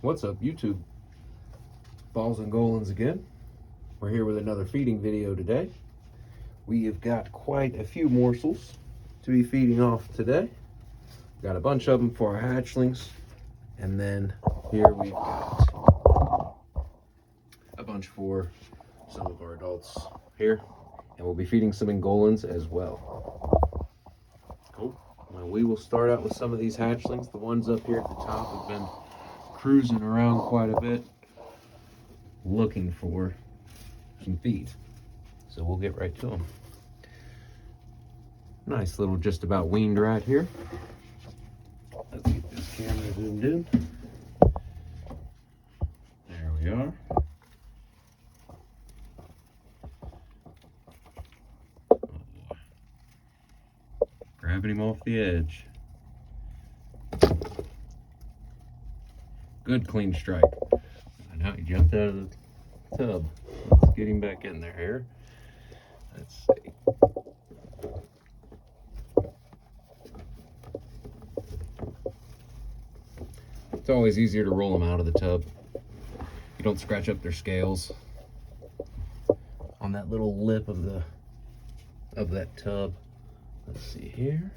What's up, YouTube? Balls and Golans again. We're here with another feeding video today. We have got quite a few morsels to be feeding off today. Got a bunch of them for our hatchlings, and then here we've got a bunch for some of our adults here, and we'll be feeding some Angolans as well. Cool. Now we will start out with some of these hatchlings. The ones up here at the top have been cruising around quite a bit looking for some feed, so we'll get right to them. Nice little just about weaned rat here. Let's get this camera zoomed in. There we are. Oh boy. Grabbing him off the edge. Good clean strike. And now he jumped out of the tub. Let's get him back in there here. Let's see. It's always easier to roll them out of the tub. You don't scratch up their scales on that little lip of that tub. Let's see here.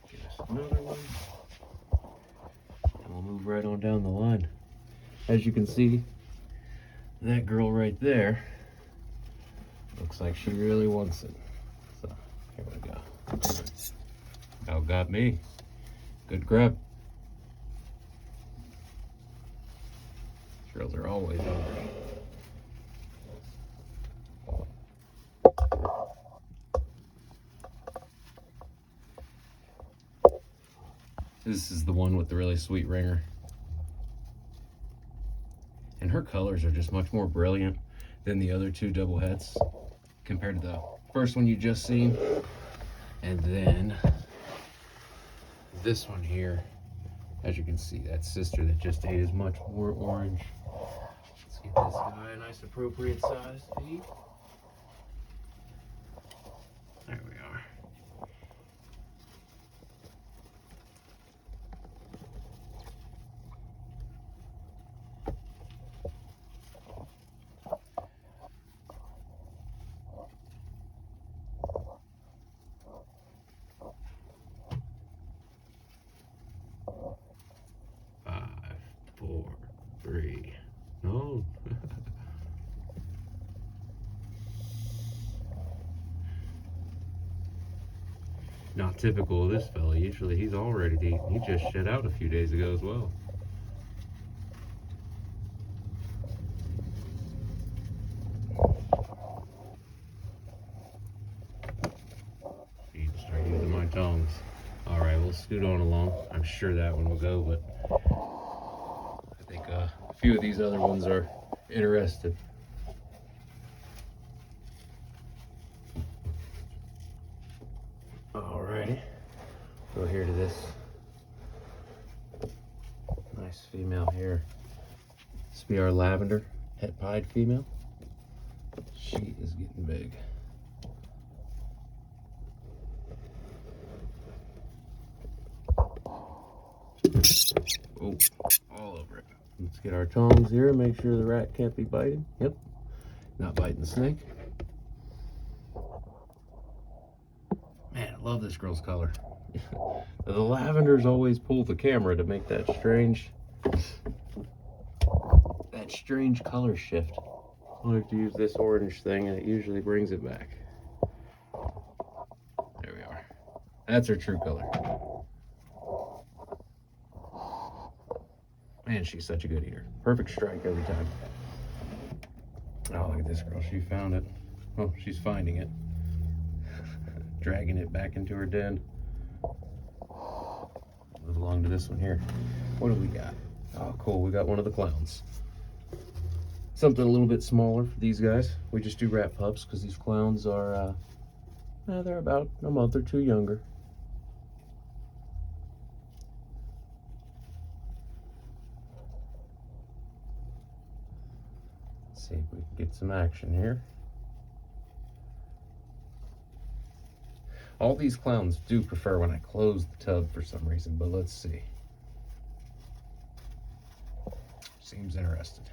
Just another one. And we'll move right on down the line. As you can see, that girl right there looks like she really wants it. So here we go. Outgot me. Good grab. Girls are always hungry. This is the one with the really sweet ringer. And her colors are just much more brilliant than the other two double hets compared to the first one you just seen. And then this one here, as you can see, that sister that just ate is much more orange. Let's get this guy a nice appropriate size feed. There we are. Three. No. Not typical of this fella. Usually he's all ready to eat. He just shed out a few days ago as well. Start using my tongs. Alright, we'll scoot on along. I'm sure that one will go, but I think a few of these other ones are interested. Alrighty, go here to this nice female here. This will be our lavender het pied female. She is getting big. Oh, all over it. Let's get our tongs here and make sure the rat can't be biting. Yep, not biting the snake. Man, I love this girl's color. The lavenders always pull the camera to make that strange color shift. I like to use this orange thing and it usually brings it back. There we are. That's her true color. Man, she's such a good eater. Perfect strike every time. Oh, look at this girl. She found it. Oh, she's finding it. Dragging it back into her den. Move along to this one here. What do we got? Oh, cool. We got one of the clowns. Something a little bit smaller for these guys. We just do rat pups because these clowns are, they're about a month or two younger. See if we can get some action here. All these clowns do prefer when I close the tub for some reason, but let's see. Seems interested.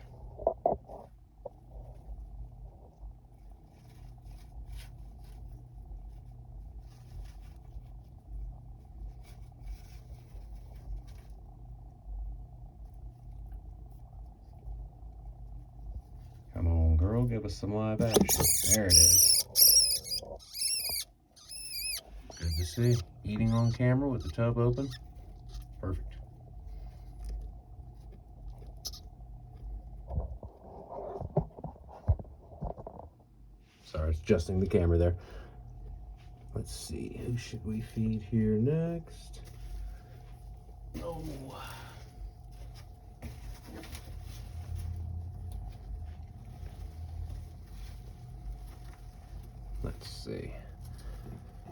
Come on, girl, give us some live action. There it is. Good to see. Eating on camera with the tub open. Perfect. Sorry, it's adjusting the camera there. Let's see, who should we feed here next? Oh. Let's see.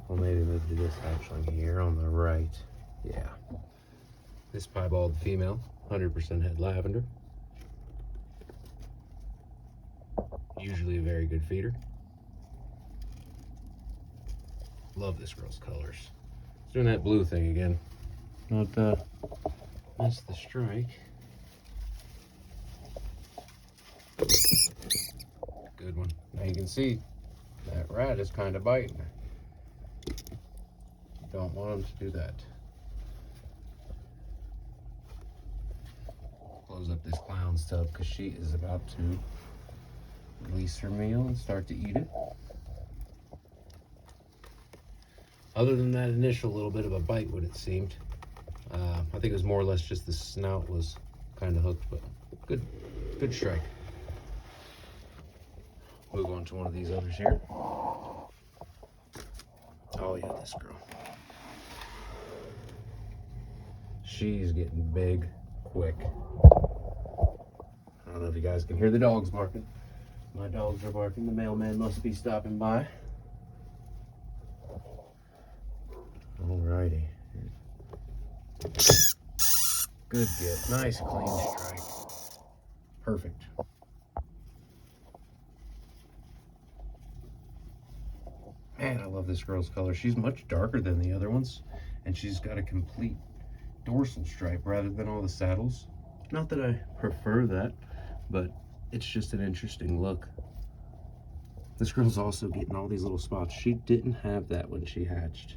Well, maybe move to this hatchling here on the right. Yeah. This piebald female, 100% head lavender. Usually a very good feeder. Love this girl's colors. It's doing that blue thing again. Not missed the strike. Good one. Now you can see that rat is kind of biting her. You don't want him to do that. Close up this clown's tub because she is about to release her meal and start to eat it. Other than that initial little bit of a bite, what it seemed, I think it was more or less just the snout was kind of hooked, but good strike. Move on to one of these others here. Oh yeah, this girl. She's getting big quick. I don't know if you guys can hear the dogs barking. My dogs are barking. The mailman must be stopping by. Alrighty. Good get. Nice clean strike. Perfect. Man, I love this girl's color. She's much darker than the other ones, and she's got a complete dorsal stripe rather than all the saddles. Not that I prefer that, but it's just an interesting look. This girl's also getting all these little spots. She didn't have that when she hatched,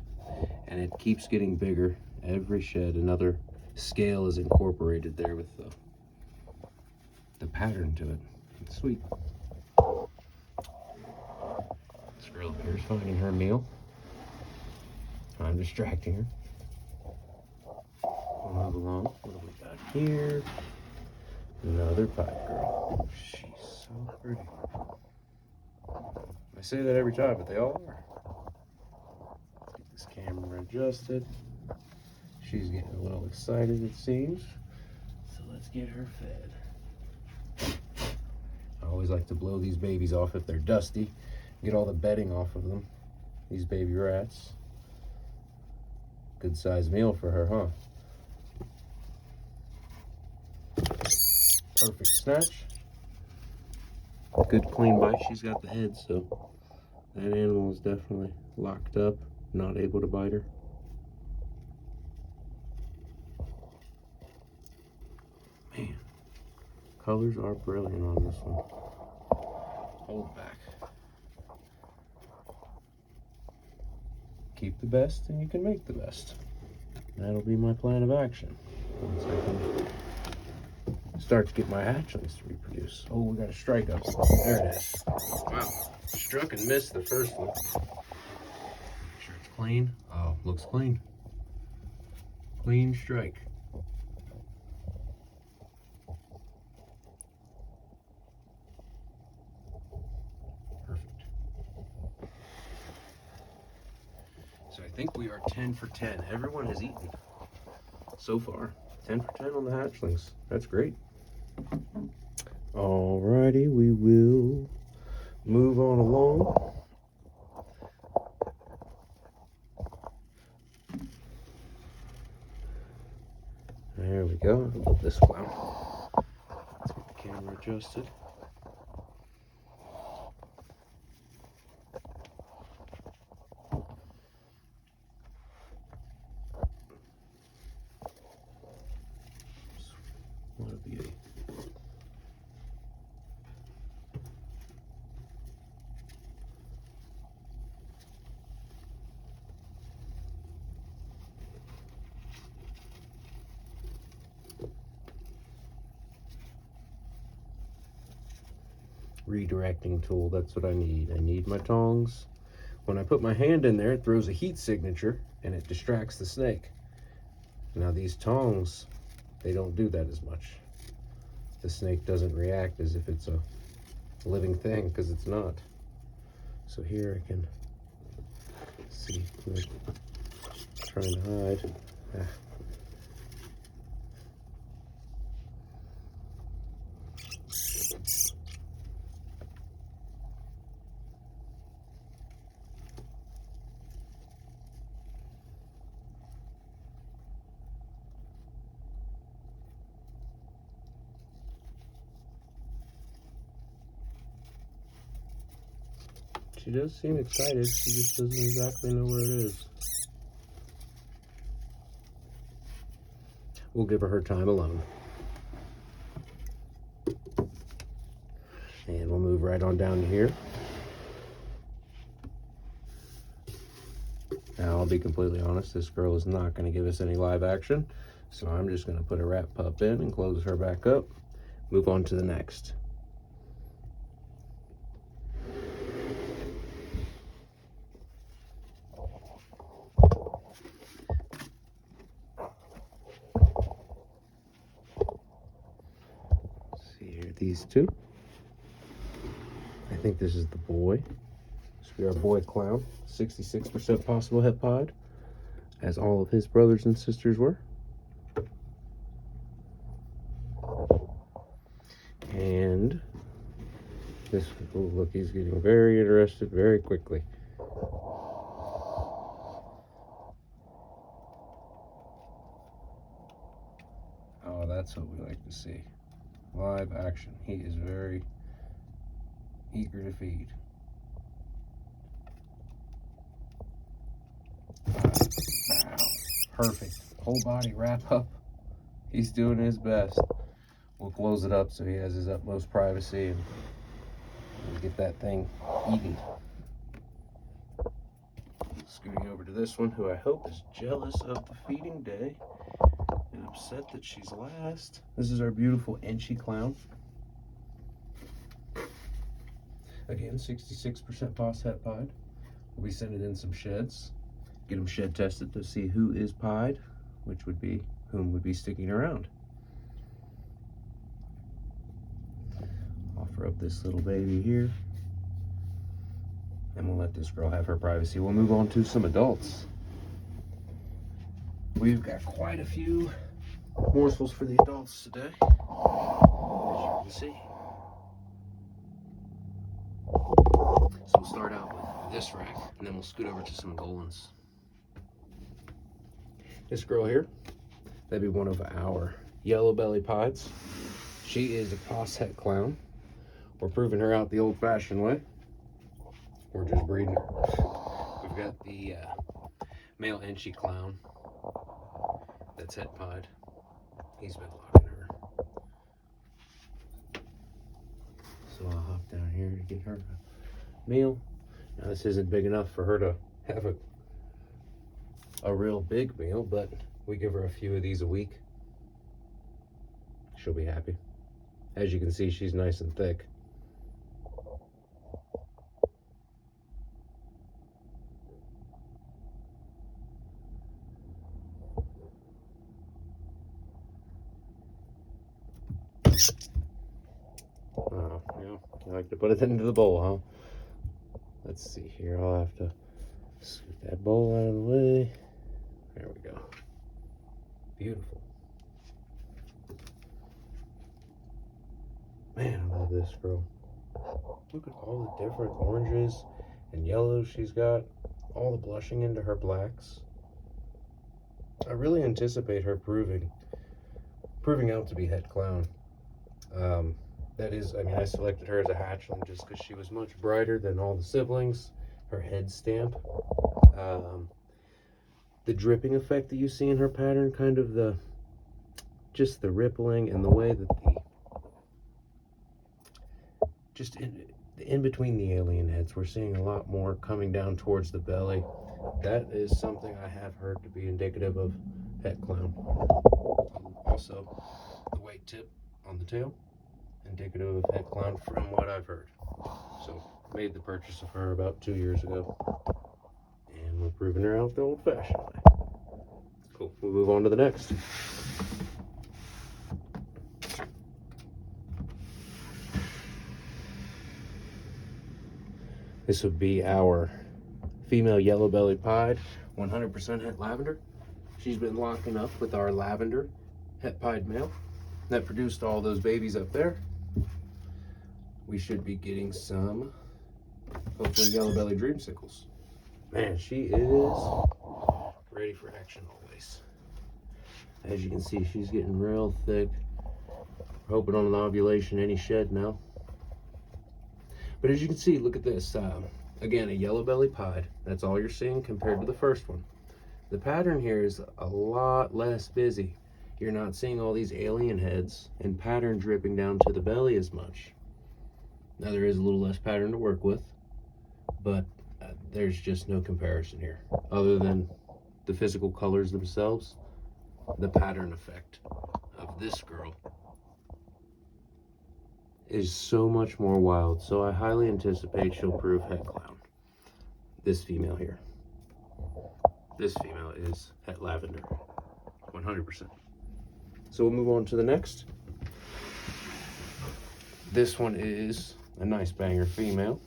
and it keeps getting bigger. Every shed, another scale is incorporated there with the pattern to it. It's sweet. This girl up here is finding her meal. I'm distracting her. We'll move along. What do we got here? Another pipe girl. She's so pretty. I say that every time, but they all are. Let's get this camera adjusted. She's getting a little excited, it seems. So let's get her fed. I always like to blow these babies off if they're dusty. Get all the bedding off of them. These baby rats. Good sized meal for her, huh? Perfect snatch. Good clean bite. She's got the head, so that animal is definitely locked up, not able to bite her. Man, colors are brilliant on this one. Hold back. Keep the best and you can make the best. That'll be my plan of action. Once I can start to get my hatchlings to reproduce. Oh, we got a strike up. There it is. Wow. Struck and missed the first one. Make sure it's clean. Oh, looks clean. Clean strike. Perfect. So I think we are 10 for 10. Everyone has eaten so far. 10 for 10 on the hatchlings. That's great. Alrighty, we will move on along. There we go. I love this clown. Let's get the camera adjusted. What a beauty. redirecting tool. That's what I need. I need my tongs. When I put my hand in there, it throws a heat signature and it distracts the snake. Now these tongs, they don't do that as much. The snake doesn't react as if it's a living thing, because it's not. So here I can see, trying to hide. She does seem excited. She just doesn't exactly know where it is. We'll give her time alone. And we'll move right on down to here. Now, I'll be completely honest, this girl is not going to give us any live action. So I'm just going to put a wrap pup in and close her back up. Move on to the next. These two. I think this is the boy. This will be our boy clown. 66% possible het pied, as all of his brothers and sisters were. And this, oh, look, he's getting very interested very quickly. Oh, that's what we like to see. Live action. He is very eager to feed. Wow. Perfect. Whole body wrap up. He's doing his best. We'll close it up so he has his utmost privacy and we'll get that thing eaten. Scooting over to this one, who I hope is jealous of the feeding day and upset that she's last. This is our beautiful Enchi clown. Again, 66% pos het pied. We'll be sending in some sheds, get them shed tested to see who is pied, which would be whom would be sticking around. Offer up this little baby here, and we'll let this girl have her privacy. We'll move on to some adults. We've got quite a few morsels for the adults today, as you can see. So we'll start out with this rack, and then we'll scoot over to some Golans. This girl here, that'd be one of our yellow belly pieds. She is a pos het clown. We're proving her out the old-fashioned way. We're just breeding her. We've got the male Enchi clown that's het pied. He's been locking her. So I'll hop down here to get her a meal. Now this isn't big enough for her to have a real big meal, but we give her a few of these a week. She'll be happy. As you can see, she's nice and thick. Oh, yeah, I like to put it into the bowl, huh? Let's see here. I'll have to scoot that bowl out of the way. There we go. Beautiful. Man, I love this girl. Look at all the different oranges and yellows she's got. All the blushing into her blacks. I really anticipate her proving out to be het clown. That is, I mean, I selected her as a hatchling just because she was much brighter than all the siblings. Her head stamp. The dripping effect that you see in her pattern, kind of just the rippling and the way that in between the alien heads, we're seeing a lot more coming down towards the belly. That is something I have heard to be indicative of het clown. Also, the white tip on the tail indicative of het clown from what I've heard. So made the purchase of her about 2 years ago, and we're proving her out the old-fashioned way. Cool. We'll move on to the next. This would be our female yellow-bellied pied, 100% het lavender. She's been locking up with our lavender het pied male that produced all those babies up there. We should be getting some, hopefully, yellow-bellied dreamsicles. Man, she is ready for action always. As you can see, she's getting real thick. Hoping on an ovulation any shed now. But as you can see, look at this. Again, a yellow-bellied pied. That's all you're seeing compared to the first one. The pattern here is a lot less busy. You're not seeing all these alien heads and pattern dripping down to the belly as much. Now there is a little less pattern to work with, but there's just no comparison here. Other than the physical colors themselves, the pattern effect of this girl is so much more wild. So I highly anticipate she'll prove het clown. This female here. This female is het lavender, 100%. So we'll move on to the next. This one is a nice banger female.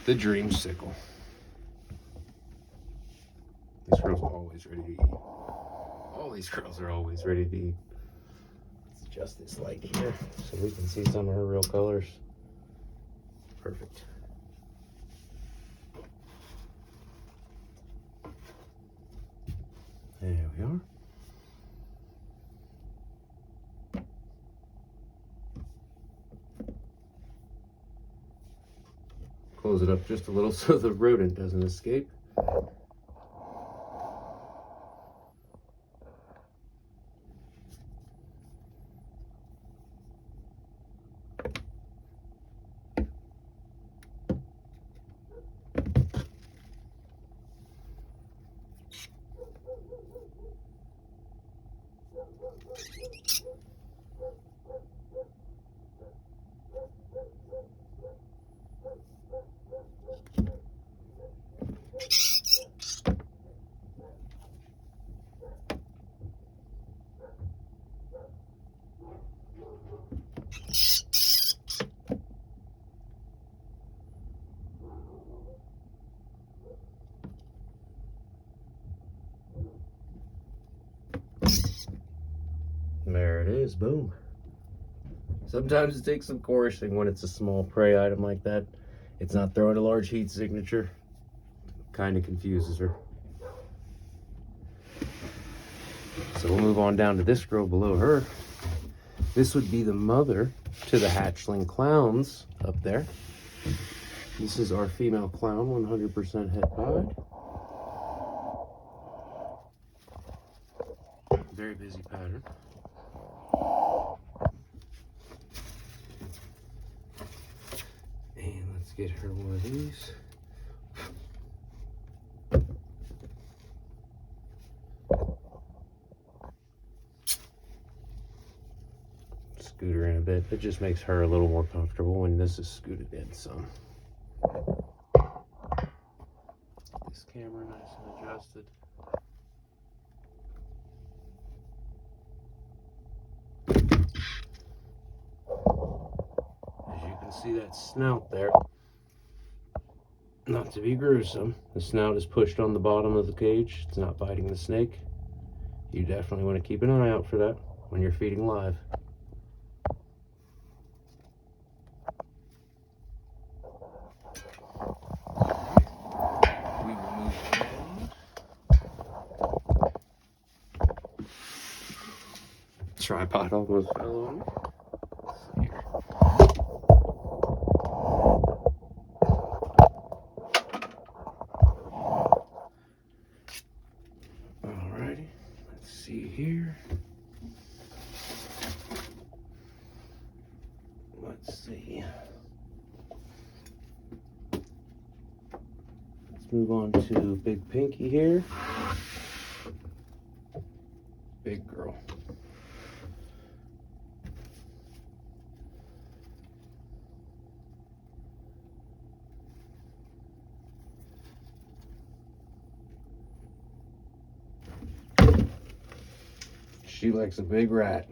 The dreamsicle. This girl's always ready to eat. All these girls are always ready to eat. Let's adjust this light here so we can see some of her real colors. Perfect. There we are. Close it up just a little so the rodent doesn't escape. There it is, boom. Sometimes it takes some coercing when it's a small prey item like that. It's not throwing a large heat signature. Kind of confuses her. So we'll move on down to this girl below her. This would be the mother to the hatchling clowns up there. This is our female clown, 100% het pied. Very busy pattern. And let's get her one of these. Scoot her in a bit. It just makes her a little more comfortable when this is scooted in some. This camera nice and adjusted. As you can see that snout there. Not to be gruesome, the snout is pushed on the bottom of the cage. It's not biting the snake. You definitely want to keep an eye out for that when you're feeding live. We will move on. Tripod almost fell on me. Here. Alrighty, let's see here. Let's see. Let's move on to Big Pinky here. Big girl. She likes a big rat.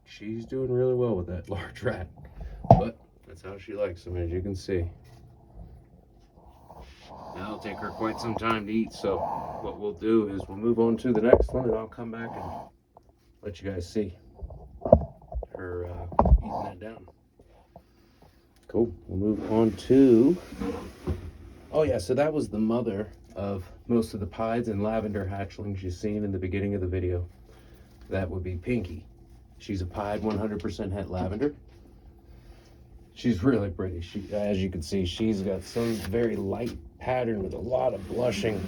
She's doing really well with that large rat, but that's how she likes them, as you can see. Now it'll take her quite some time to eat, so what we'll do is we'll move on to the next one, and I'll come back and let you guys see her eating that down. Cool. We'll move on to... Oh yeah, so that was the mother of most of the pieds and lavender hatchlings you've seen in the beginning of the video. That would be Pinky. She's a pied 100% het lavender. She's really pretty. She, as you can see, she's got some very light pattern with a lot of blushing.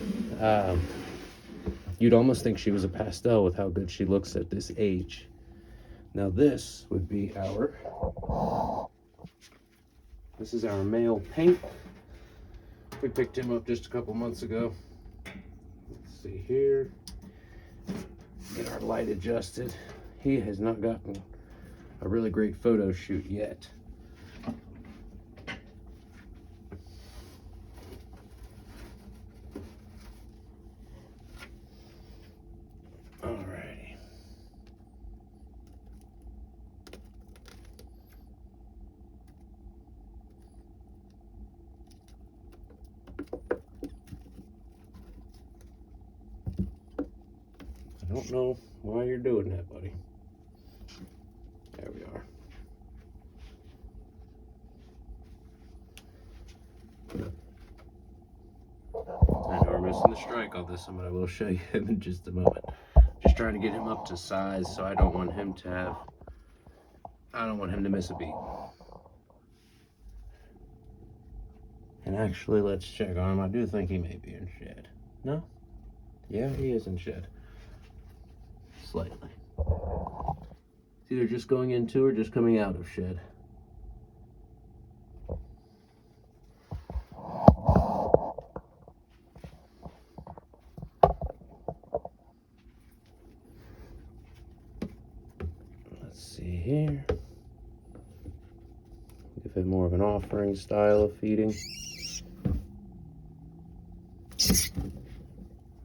You'd almost think she was a pastel with how good she looks at this age. Now this would be this is our male pink. We picked him up just a couple months ago. Let's see here. Get our light adjusted. He has not gotten a really great photo shoot yet. Alrighty. I don't know why you're doing that, buddy. There we are. I know we're missing the strike on this one, but I will show you him in just a moment. Just trying to get him up to size, so I don't want him to miss a beat. And actually, let's check on him. I do think he may be in shed. No? Yeah, he is in shed. Slightly. It's either just going into or just coming out of shed. Let's see here. Give him more of an offering style of feeding.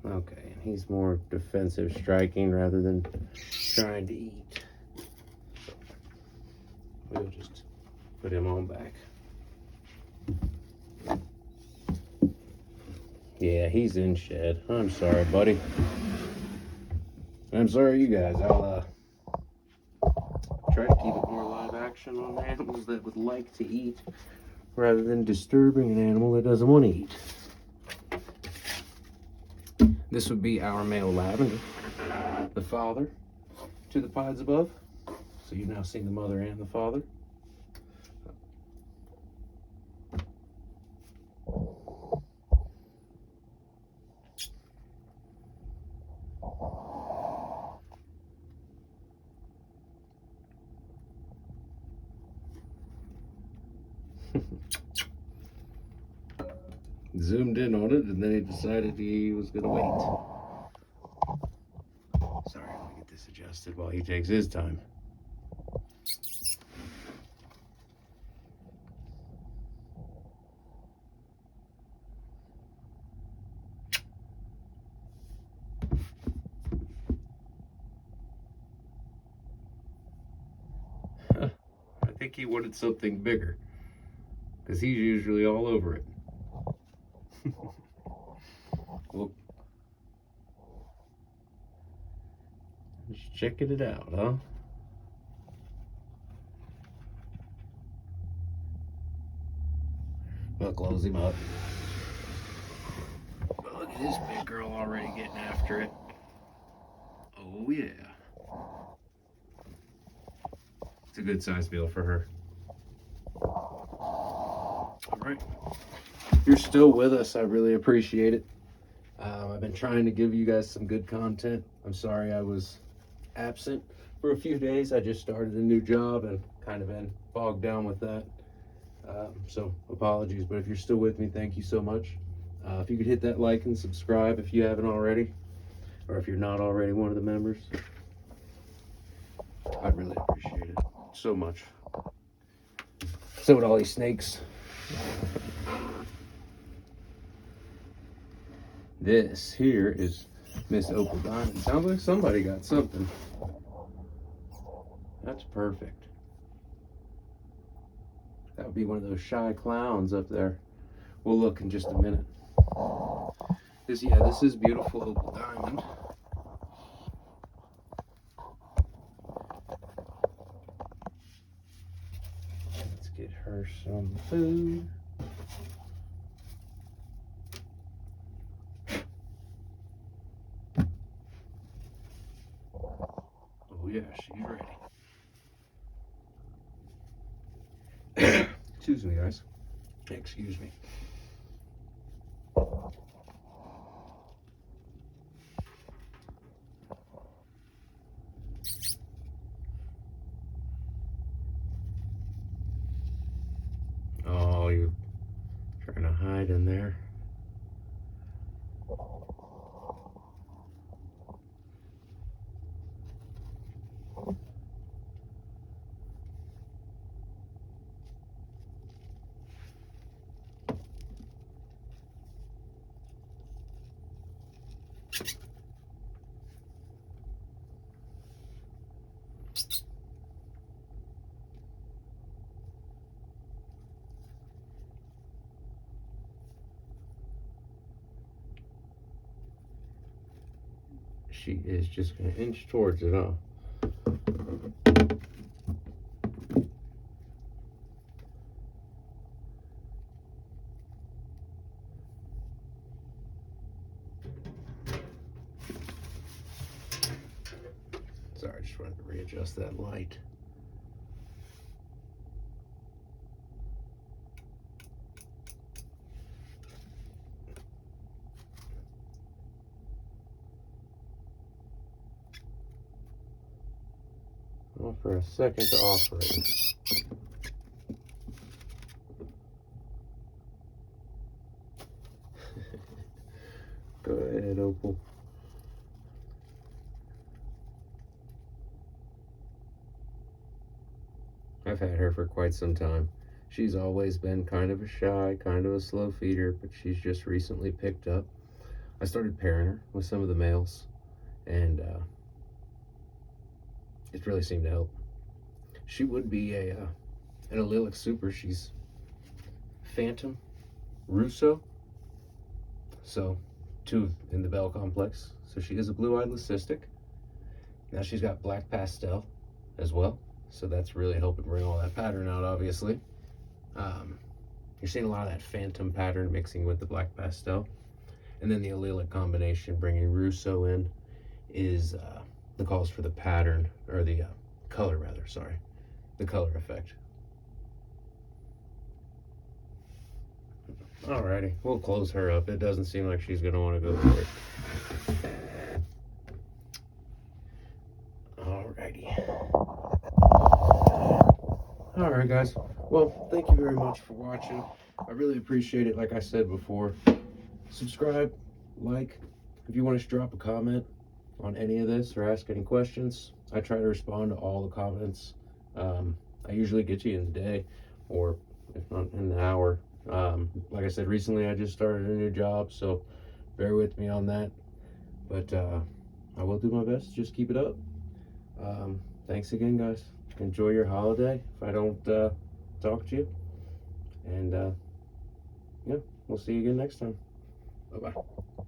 Okay, and he's more defensive striking rather than trying to eat. We'll just put him on back. Yeah, he's in shed. I'm sorry, buddy. I'm sorry, you guys. I'll try to keep it more live action on animals that would like to eat rather than disturbing an animal that doesn't want to eat. This would be our male lavender, the father to the pieds above. So you've now seen the mother and the father. Zoomed in on it, and then he decided he was going to wait. Sorry, let me get this adjusted while he takes his time. I think he wanted something bigger, because he's usually all over it. Well, just checking it out, huh? We'll close him up. But look at this big girl already getting after it. Oh yeah. It's a good size meal for her. All right. If you're still with us, I really appreciate it. I've been trying to give you guys some good content. I'm sorry I was absent for a few days. I just started a new job and kind of been bogged down with that. So apologies, but if you're still with me, thank you so much. If you could hit that like and subscribe if you haven't already, or if you're not already one of the members, I'd really appreciate it so much. So would all these snakes. This here is Miss Opal Diamond. Sounds like somebody got something. That's perfect. That would be one of those shy clowns up there. We'll look in just a minute. This is beautiful Opal Diamond. Let's get her some food. Oh yeah, she's ready. Excuse me, guys. Excuse me. Oh, you're trying to hide in there. She is just going to inch towards it, huh? Sorry, I just wanted to readjust that light. Well, for a second to operate. Go ahead, Opal. I've had her for quite some time. She's always been kind of a shy, kind of a slow feeder, but she's just recently picked up. I started pairing her with some of the males, and it really seemed to help. She would be an allelic super. She's Phantom, Russo, so 2 in the Bell complex. So she is a blue-eyed leucistic. Now she's got black pastel as well, so that's really helping bring all that pattern out, obviously. You're seeing a lot of that Phantom pattern mixing with the black pastel. And then the allelic combination, bringing Russo in, is the cause for the pattern, or the color rather, sorry, the color effect. Alrighty, we'll close her up. It doesn't seem like she's gonna want to go for it. Alright guys, well, thank you very much for watching. I really appreciate it. Like I said before, subscribe, like. If you want to drop a comment on any of this or ask any questions, I try to respond to all the comments. I usually get to you in the day, or if not in the hour. Like I said, recently I just started a new job, so bear with me on that. But I will do my best to just keep it up. Thanks again, guys. Enjoy your holiday if I don't talk to you. And yeah, we'll see you again next time. Bye-bye.